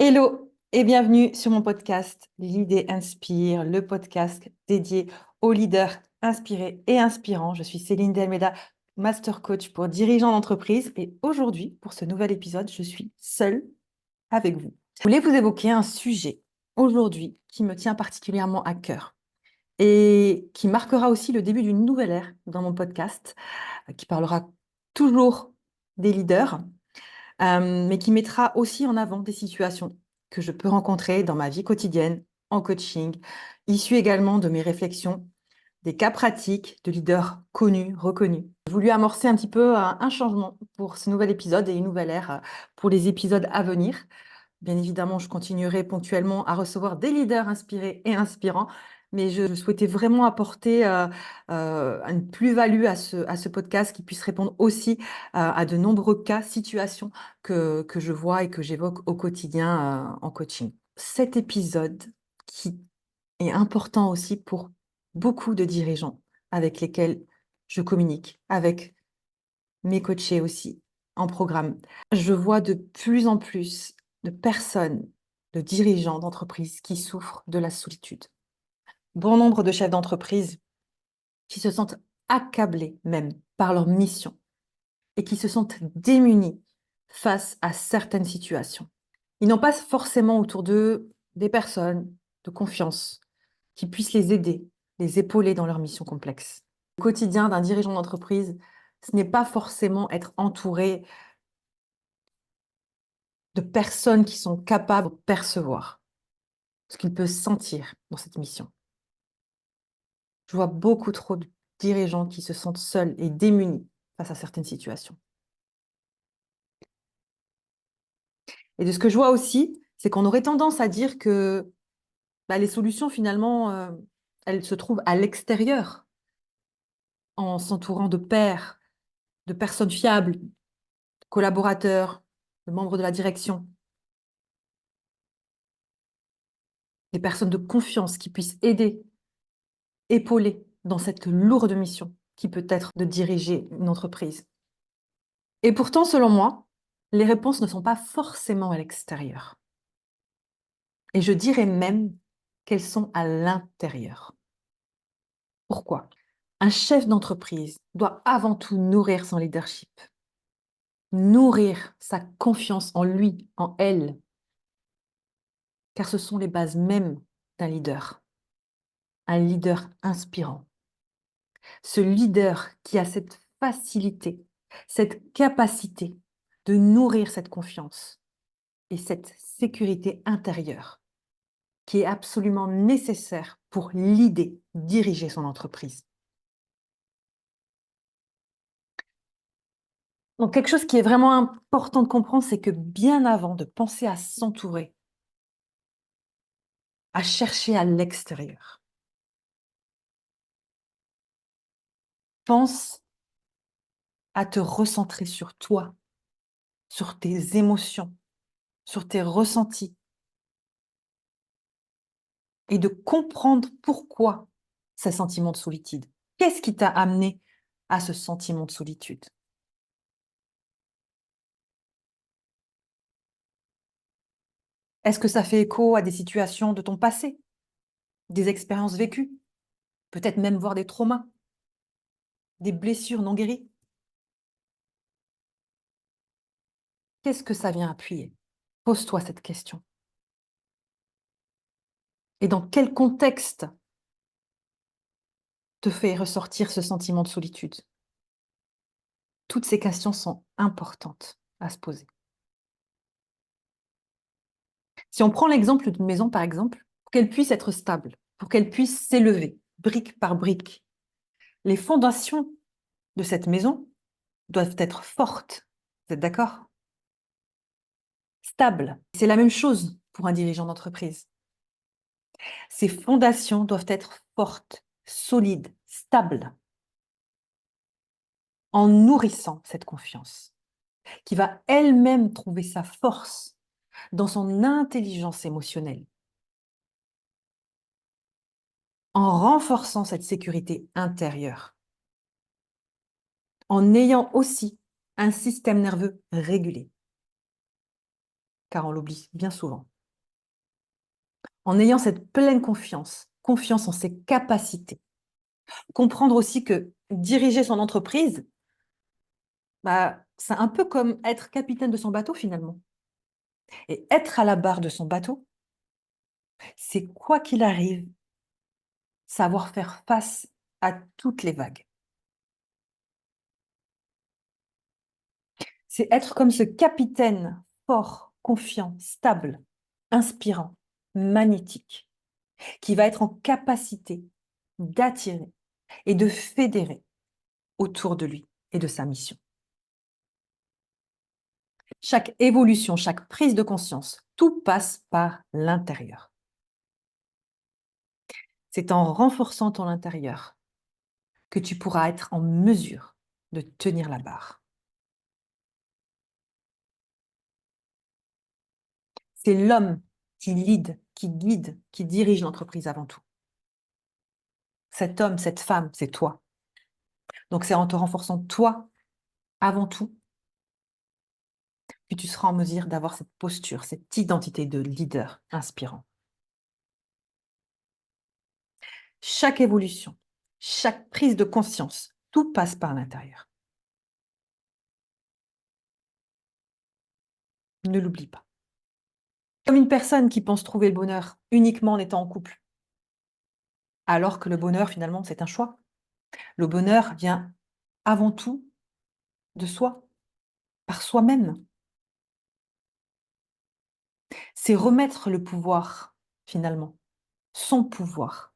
Hello et bienvenue sur mon podcast L'idée inspire, le podcast dédié aux leaders inspirés et inspirants. Je suis Céline Delmeda, master coach pour dirigeants d'entreprise et aujourd'hui, pour ce nouvel épisode, je suis seule avec vous. Je voulais vous évoquer un sujet aujourd'hui qui me tient particulièrement à cœur et qui marquera aussi le début d'une nouvelle ère dans mon podcast qui parlera toujours des leaders, mais qui mettra aussi en avant des situations que je peux rencontrer dans ma vie quotidienne, en coaching, issues également de mes réflexions, des cas pratiques de leaders connus, reconnus. J'ai voulu amorcer un petit peu un changement pour ce nouvel épisode et une nouvelle ère pour les épisodes à venir. Bien évidemment, je continuerai ponctuellement à recevoir des leaders inspirés et inspirants, mais je souhaitais vraiment apporter une plus-value à ce podcast qui puisse répondre aussi à de nombreux cas, situations que je vois et que j'évoque au quotidien en coaching. Cet épisode qui est important aussi pour beaucoup de dirigeants avec lesquels je communique, avec mes coachés aussi en programme. Je vois de plus en plus de personnes, de dirigeants d'entreprises qui souffrent de la solitude. Bon nombre de chefs d'entreprise qui se sentent accablés même par leur mission et qui se sentent démunis face à certaines situations. Ils n'ont pas forcément autour d'eux des personnes de confiance qui puissent les aider, les épauler dans leur mission complexe. Le quotidien d'un dirigeant d'entreprise, ce n'est pas forcément être entouré de personnes qui sont capables de percevoir ce qu'il peut sentir dans cette mission. Je vois beaucoup trop de dirigeants qui se sentent seuls et démunis face à certaines situations. Et de ce que je vois aussi, c'est qu'on aurait tendance à dire que les solutions, finalement, elles se trouvent à l'extérieur, en s'entourant de pairs, de personnes fiables, de collaborateurs, de membres de la direction, des personnes de confiance qui puissent aider, épauler dans cette lourde mission qui peut être de diriger une entreprise. Et pourtant, selon moi, les réponses ne sont pas forcément à l'extérieur. Et je dirais même qu'elles sont à l'intérieur. Pourquoi? Un chef d'entreprise doit avant tout nourrir son leadership, nourrir sa confiance en lui, en elle, car ce sont les bases mêmes d'un leader, un leader inspirant. Ce leader qui a cette facilité, cette capacité de nourrir cette confiance et cette sécurité intérieure qui est absolument nécessaire pour l'idée, diriger son entreprise. Donc quelque chose qui est vraiment important de comprendre, c'est que bien avant de penser à s'entourer, à chercher à l'extérieur, pense à te recentrer sur toi, sur tes émotions, sur tes ressentis et de comprendre pourquoi ces sentiments de solitude. Qu'est-ce qui t'a amené à ce sentiment de solitude? Est-ce que ça fait écho à des situations de ton passé, des expériences vécues, peut-être même voir des traumas, des blessures non guéries? Qu'est-ce que ça vient appuyer? Pose-toi cette question. Et dans quel contexte te fait ressortir ce sentiment de solitude? Toutes ces questions sont importantes à se poser. Si on prend l'exemple d'une maison, par exemple, pour qu'elle puisse être stable, pour qu'elle puisse s'élever, brique par brique, les fondations de cette maison doivent être fortes. Vous êtes d'accord? Stables. C'est la même chose pour un dirigeant d'entreprise. Ces fondations doivent être fortes, solides, stables, en nourrissant cette confiance, qui va elle-même trouver sa force dans son intelligence émotionnelle, en renforçant cette sécurité intérieure, en ayant aussi un système nerveux régulé, car on l'oublie bien souvent. en ayant cette pleine confiance, confiance en ses capacités. Comprendre aussi que diriger son entreprise, bah, c'est un peu comme être capitaine de son bateau finalement. Et être à la barre de son bateau, c'est quoi qu'il arrive, savoir faire face à toutes les vagues. C'est être comme ce capitaine fort, confiant, stable, inspirant, magnétique, qui va être en capacité d'attirer et de fédérer autour de lui et de sa mission. Chaque évolution, chaque prise de conscience, tout passe par l'intérieur. C'est en renforçant ton intérieur que tu pourras être en mesure de tenir la barre. C'est l'homme qui lead, qui guide, qui dirige l'entreprise avant tout. Cet homme, cette femme, c'est toi. Donc c'est en te renforçant toi avant tout que tu seras en mesure d'avoir cette posture, cette identité de leader inspirant. Chaque évolution, chaque prise de conscience, tout passe par l'intérieur. Ne l'oublie pas. Comme une personne qui pense trouver le bonheur uniquement en étant en couple, alors que le bonheur, finalement, c'est un choix. Le bonheur vient avant tout de soi, par soi-même. C'est remettre le pouvoir, finalement, son pouvoir,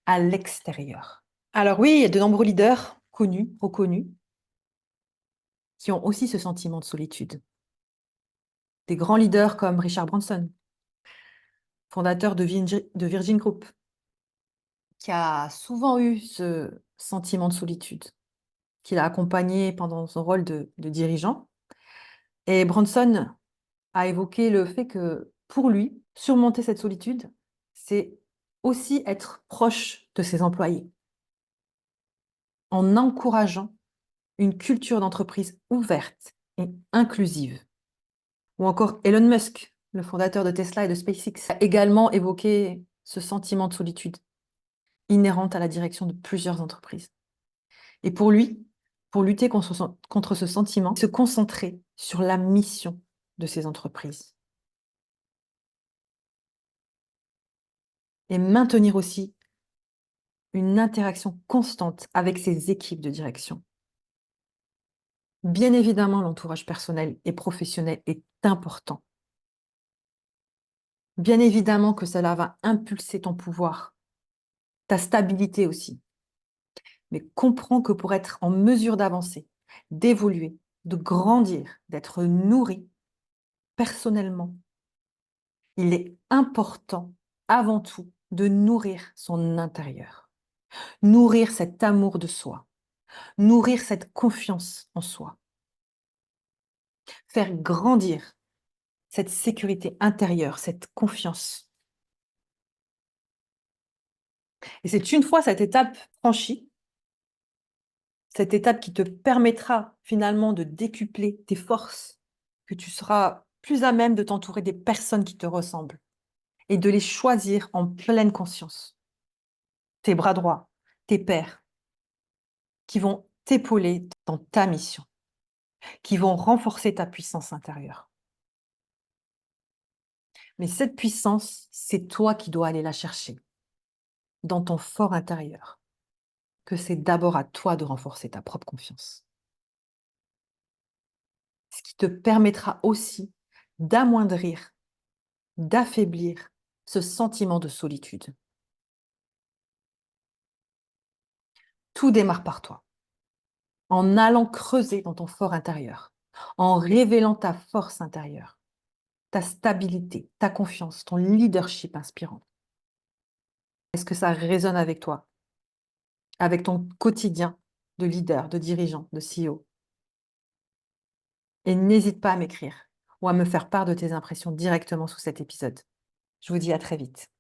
à l'extérieur. Alors oui, il y a de nombreux leaders connus, reconnus, qui ont aussi ce sentiment de solitude. Des grands leaders comme Richard Branson, fondateur de Virgin Group, qui a souvent eu ce sentiment de solitude, qu'il a accompagné pendant son rôle de dirigeant. Et Branson a évoqué le fait que, pour lui, surmonter cette solitude, c'est aussi être proche de ses employés, en encourageant une culture d'entreprise ouverte et inclusive. Ou encore Elon Musk, le fondateur de Tesla et de SpaceX, a également évoqué ce sentiment de solitude inhérente à la direction de plusieurs entreprises. Et pour lui, pour lutter contre ce sentiment, se concentrer sur la mission de ces entreprises. Et maintenir aussi une interaction constante avec ses équipes de direction. Bien évidemment, l'entourage personnel et professionnel est important. Bien évidemment que cela va impulser ton pouvoir, ta stabilité aussi. Mais comprends que pour être en mesure d'avancer, d'évoluer, de grandir, d'être nourri personnellement, il est important, avant tout, de nourrir son intérieur. Nourrir cet amour de soi, nourrir cette confiance en soi. Faire grandir cette sécurité intérieure, cette confiance. Et c'est une fois cette étape franchie, cette étape qui te permettra finalement de décupler tes forces, que tu seras plus à même de t'entourer des personnes qui te ressemblent et de les choisir en pleine conscience. Tes bras droits, tes pairs, qui vont t'épauler dans ta mission, qui vont renforcer ta puissance intérieure. Mais cette puissance, c'est toi qui dois aller la chercher dans ton fort intérieur, que c'est d'abord à toi de renforcer ta propre confiance. Ce qui te permettra aussi d'amoindrir, d'affaiblir ce sentiment de solitude. Tout démarre par toi, en allant creuser dans ton fort intérieur, en révélant ta force intérieure, ta stabilité, ta confiance, ton leadership inspirant. Est-ce que ça résonne avec toi, avec ton quotidien de leader, de dirigeant, de CEO? Et n'hésite pas à m'écrire ou à me faire part de tes impressions directement sous cet épisode. Je vous dis à très vite.